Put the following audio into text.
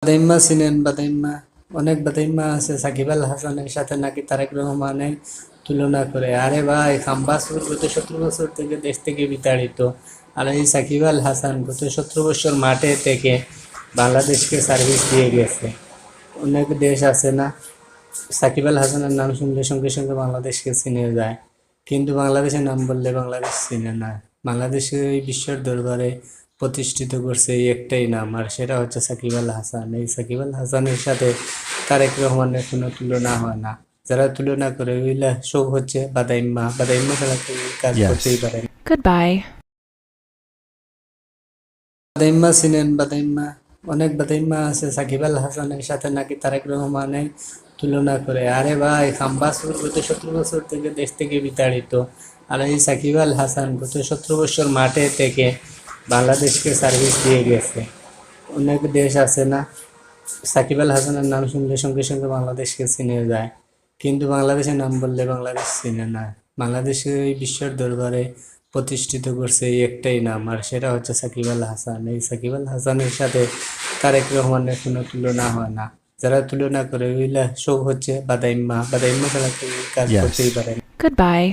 বাদাইম্মা চিনেন? বাদাইম্মা, অনেক বাদাইম্মা আছে সাকিব আল হাসানের সাথে নাকি তারেক রহমানের তুলনা করে। আরে ভাই, খাম্বাসপুর গত 17 বছর থেকে দেশ থেকে বিতাড়িত, আর এই সাকিব আল হাসান গত 17 বছর মাঠে থেকে বাংলাদেশকে সার্ভিস দিয়ে গেছে। অনেক দেশ আছে না, সাকিব আল হাসানের নাম শুনলে সঙ্গে সঙ্গে বাংলাদেশকে চিনে যায়, কিন্তু বাংলাদেশের নাম বললে বাংলাদেশ চিনে না। বাংলাদেশকে এই বিশ্বের দরবারে প্রতিষ্ঠিত করছে এই একটাই নাম, আর সেটা হচ্ছে সাকিব আল হাসান। এই সাকিব আল হাসানের সাথে তারেক রহমানের কোনো তুলনা হয় না। যারা তুলনা করে ওইলা সব হচ্ছে বাদাইম্মা। বাদাইম্মা ছাড়া কেউ এই কাজ করতেই Yes. পারে না। Goodbye. বাদাইম্মা চিনেন? বাদাইম্মা, অনেক বাদাইম্মা আছে সাকিব আল হাসানের সাথে নাকি তারেক রহমানের তুলনা করে। আরে ভাই, খাম্বাসপুর গত 17 বছর থেকে দেশ থেকে বিতাড়িত, আর এই সাকিব আল হাসান গত 17 বছর মাঠে থেকে বাংলাদেশকে সার্ভিস দিয়ে গেছে। অনেক দেশ আছে না, সাকিব আল হাসানের নাম শুনলে সঙ্গে সঙ্গে বাংলাদেশকে চিনে যায়, কিন্তু বাংলাদেশের নাম বললে বাংলাদেশ চিনে না। বাংলাদেশকে এই বিশ্বের দরবারে প্রতিষ্ঠিত করছে এই একটাই নাম, আর সেটা হচ্ছে সাকিব আল হাসান। এই সাকিব আল হাসানের সাথে তারেক রহমানের কোনো তুলনা হয় না। যারা তুলনা করে ওইলা সব হচ্ছে বাদাইম্মা। বাদাইম্মা ছাড়া কেউ এই কাজ করতেই Yes. পারে না। Goodbye.